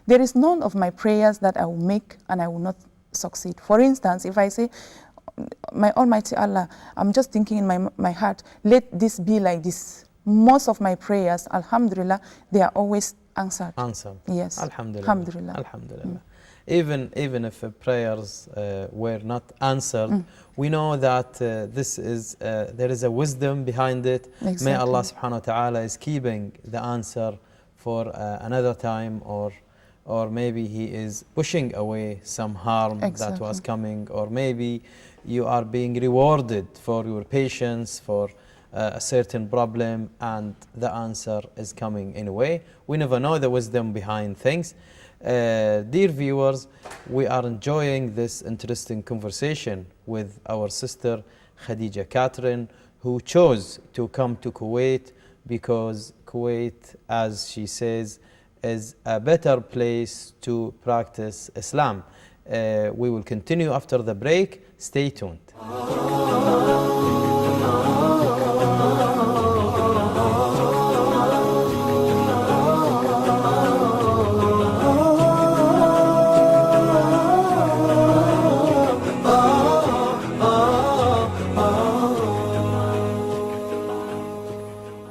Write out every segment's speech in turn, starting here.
there is none of my prayers that I will make and I will not succeed. For instance, if I say, my Almighty Allah, I'm just thinking in my heart, let this be like this. Most of my prayers, alhamdulillah, they are always answered. Answered. Yes. Alhamdulillah. Alhamdulillah. Alhamdulillah. Even if prayers were not answered, we know that there is a wisdom behind it. Exactly. May Allah subhanahu wa ta'ala is keeping the answer for another time, or maybe He is pushing away some harm that was coming, or maybe you are being rewarded for your patience for a certain problem, and the answer is coming anyway. We never know the wisdom behind things. Dear viewers, we are enjoying this interesting conversation with our sister Khadeja Katrin, who chose to come to Kuwait because Kuwait, as she says, is a better place to practice Islam. We will continue after the break. Stay tuned.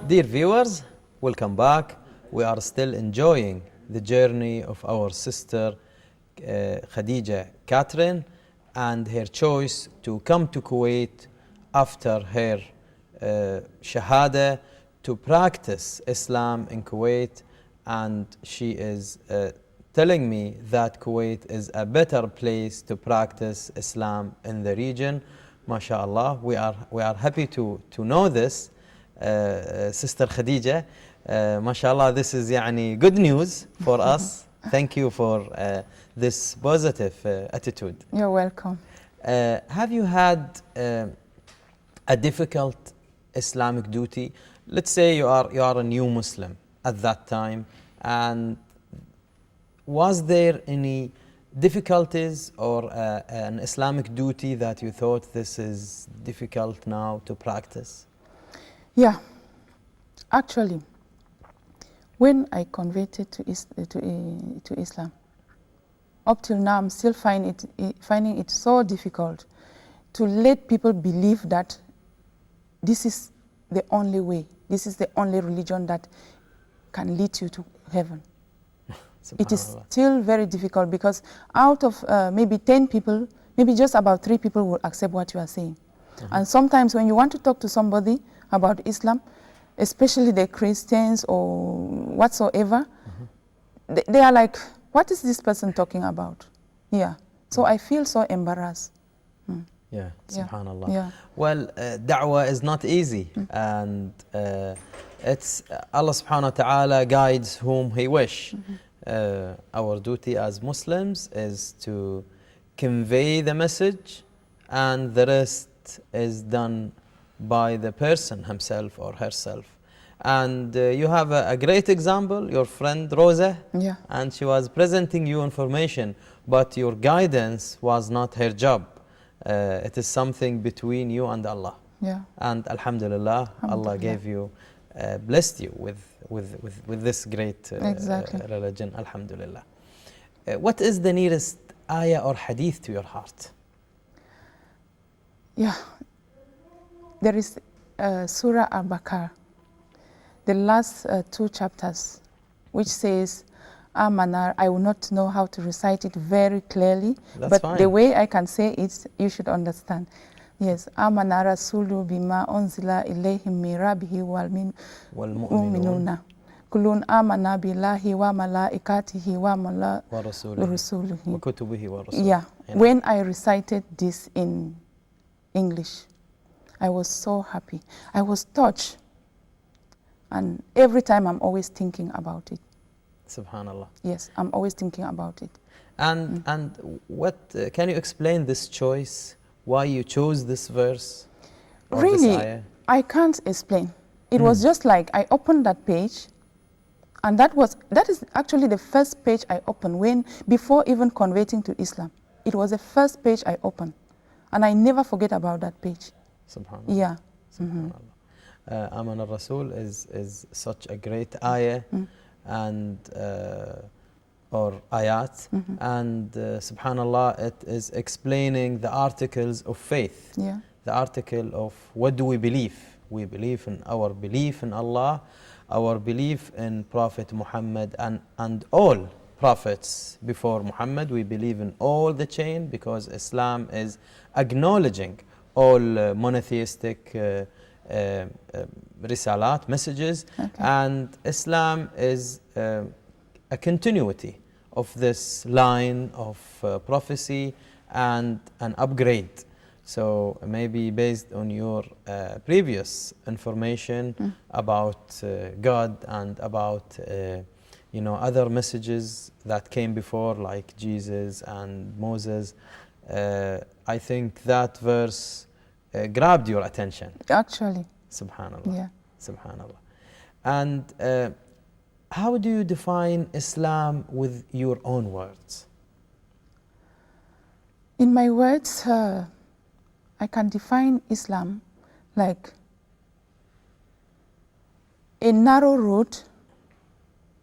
Dear viewers, welcome back. We are still enjoying the journey of our sister Khadeja Katrin and her choice to come to Kuwait after her Shahada to practice Islam in Kuwait. And she is telling me that Kuwait is a better place to practice Islam in the region. MashaAllah, we are happy to know this. Sister Khadeja, mashallah, this is good news for us. Thank you for this positive attitude. You're welcome. Have you had a difficult Islamic duty? Let's say you are a new Muslim at that time, and was there any difficulties or an Islamic duty that you thought this is difficult now to practice? Yeah, actually, when I converted to Islam, up till now I'm still finding it so difficult to let people believe that this is the only way, this is the only religion that can lead you to heaven. It is still very difficult because out of maybe 10 people, maybe just about 3 people will accept what you are saying. And sometimes when you want to talk to somebody about Islam, especially the Christians or whatsoever, they are like, what is this person talking about? Yeah. So I feel so embarrassed. Yeah, subhanallah. Yeah. Well, da'wah is not easy, and it's Allah subhanahu wa ta'ala guides whom He wish. Our duty as Muslims is to convey the message, and the rest is done by the person himself or herself. And you have a great example, your friend Rosa, and she was presenting you information, but your guidance was not her job. It is something between you and Allah. Yeah. And alhamdulillah, Allah gave you, blessed you with this great religion, alhamdulillah. What is the nearest ayah or hadith to your heart? Yeah, there is Surah Al-Baqarah, the last 2 chapters, which says, Amanar. I will not know how to recite it very clearly, but fine. The way I can say it, you should understand. Yes, Amana Rasulu bima unzila ilayhim min rabbihi wal mu'minuna. Kulun amana billahi wa malaikatihi wa rasulihi. Wa kutubihi wa rasulihi. Yeah, when I recited this in English, I was so happy. I was touched. And every time I'm always thinking about it. Subhanallah. Yes, I'm always thinking about it. And what can you explain this choice? Why you chose this verse? Really, this ayah? I can't explain. It was just like I opened that page, and that is actually the first page I opened before even converting to Islam. It was the first page I opened, and I never forget about that page. Subhanallah. Yeah. Subhanallah. Aman al-Rasul is such a great ayah, and or ayat, and subhanallah, it is explaining the articles of faith. Yeah. The article of what do we believe? We believe in our belief in Allah, our belief in Prophet Muhammad, and all prophets before Muhammad. We believe in all the chain, because Islam is acknowledging all monotheistic risalat, messages, and Islam is a continuity of this line of prophecy and an upgrade. So maybe based on your previous information about God and about other messages that came before, like Jesus and Moses, I think that verse grabbed your attention. Actually. Subhanallah. Yeah. Subhanallah. And how do you define Islam with your own words? In my words, I can define Islam like a narrow road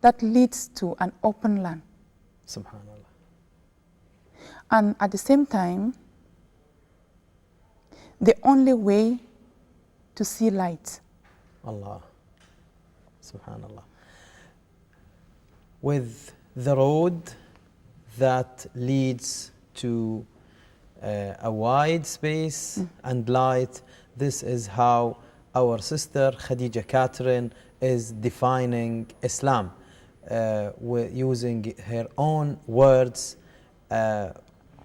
that leads to an open land. Subhanallah. And at the same time, the only way to see light. Allah. Subhanallah. With the road that leads to a wide space and light, this is how our sister Khadeja Katrin is defining Islam, using her own words,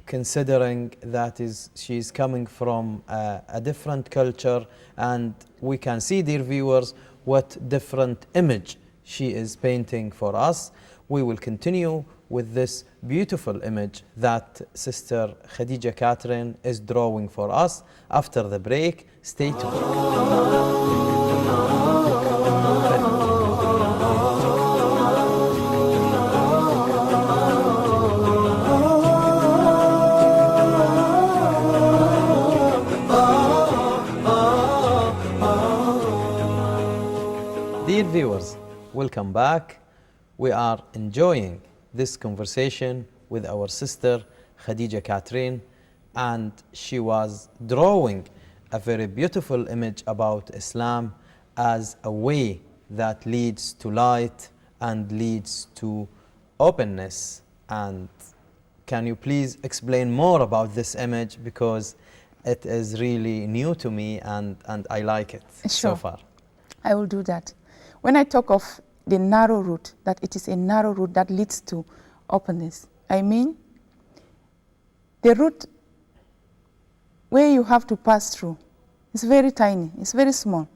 considering that she's coming from a different culture, and we can see, dear viewers, what different image she is painting for us. We will continue with this beautiful image that Sister Khadeja Katrin is drawing for us after the break. Stay tuned. Dear viewers, welcome back. We are enjoying this conversation with our sister Khadeja Katrin, and she was drawing a very beautiful image about Islam as a way that leads to light and leads to openness. And can you please explain more about this image, because it is really new to me and I like it so far. I will do that. When I talk of the narrow route, that it is a narrow route that leads to openness, I mean the route where you have to pass through is very tiny, it's very small.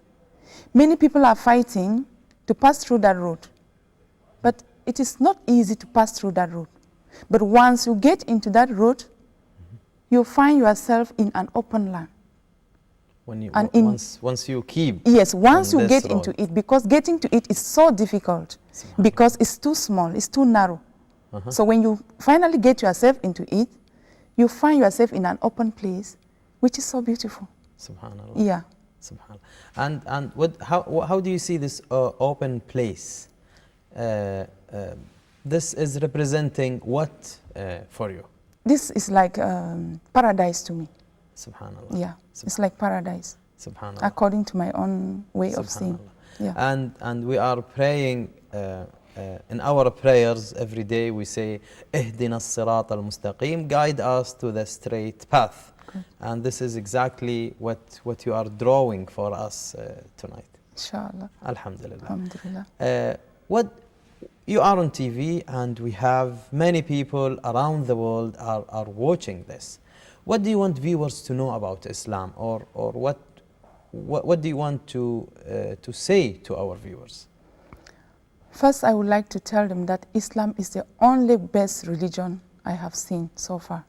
Many people are fighting to pass through that road, but it is not easy to pass through that road. But once you get into that road, you find yourself in an open land. Once you keep once you get into it, because getting to it is so difficult, because it's too small, it's too narrow. So when you finally get yourself into it, you find yourself in an open place, which is so beautiful. Subhanallah. Yeah. Subhanallah. And how do you see this open place? This is representing what for you? This is like paradise to me. Subhanallah. Yeah, it's like paradise. Subhanallah. According to my own way of seeing. Yeah. And we are praying in our prayers every day. We say, "Ihdina as-sirat al-mustaqim," guide us to the straight path. Good. And this is exactly what you are drawing for us tonight. Inshallah. Alhamdulillah. Alhamdulillah. You are on TV, and we have many people around the world are watching this. What do you want viewers to know about Islam, or what do you want to say to our viewers? First, I would like to tell them that Islam is the only best religion I have seen so far.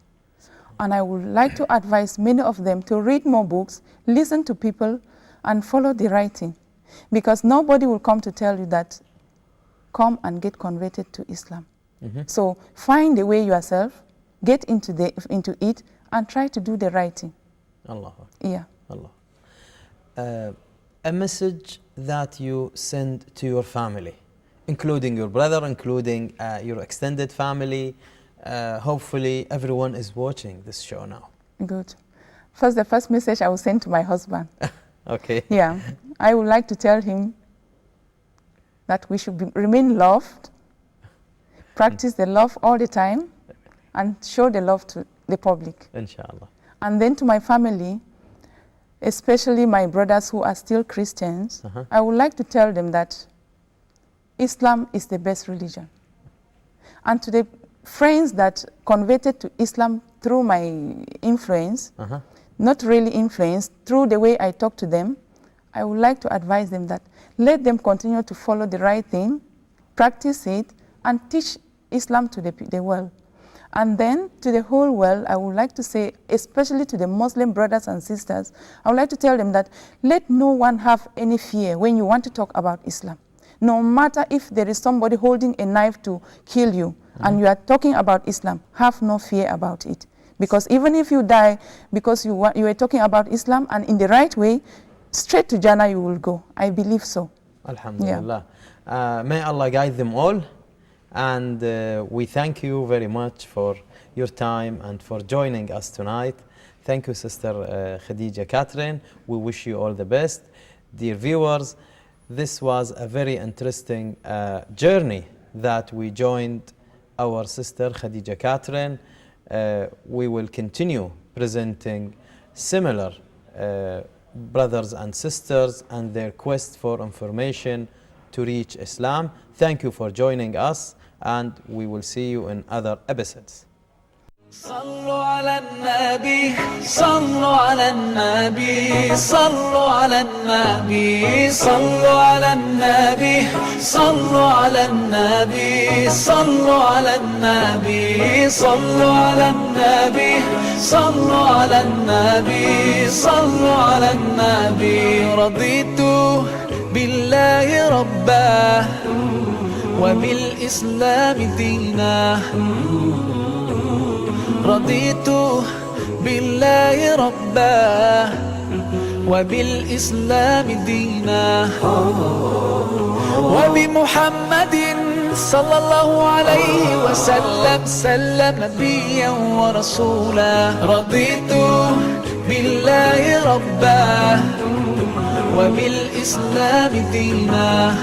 And I would like to advise many of them to read more books, listen to people, and follow the writing. Because nobody will come to tell you that, come and get converted to Islam. So find the way yourself, get into it, and try to do the right thing. Allah. Yeah. Allah. A message that you send to your family including your brother, including your extended family. Hopefully everyone is watching this show now. Good. First, the first message I will send to my husband. Okay. Yeah, I would like to tell him that we should remain loved, practice the love all the time, and show the love to the public. Inshallah. And then to my family, especially my brothers who are still Christians, I would like to tell them that Islam is the best religion. And to the friends that converted to Islam through my influence, not really influence, through the way I talk to them, I would like to advise them that let them continue to follow the right thing, practice it, and teach Islam to the world. And then to the whole world, I would like to say, especially to the Muslim brothers and sisters, I would like to tell them that let no one have any fear when you want to talk about Islam. No matter if there is somebody holding a knife to kill you, and you are talking about Islam, have no fear about it. Because even if you die because you are talking about Islam and in the right way, straight to Jannah you will go. I believe so. Alhamdulillah. Yeah. May Allah guide them all. And we thank you very much for your time and for joining us tonight. Thank you, Sister Khadeja Katrin. We wish you all the best. Dear viewers, this was a very interesting journey that we joined our Sister Khadeja Katrin. We will continue presenting similar brothers and sisters and their quest for information to reach Islam. Thank you for joining us, and we will see you in other episodes. صلوا على النبي صلوا على النبي صلوا على النبي صلوا على النبي صلوا على النبي صلوا على النبي صلوا على النبي صلوا على النبي صلوا على النبي رضيت بالله ربا وبالإسلام دينا رضيت بالله ربا وبالإسلام دينا وبمحمد صلى الله عليه وسلم سلم نبيا ورسولا رضيت بالله ربا وبالإسلام دينا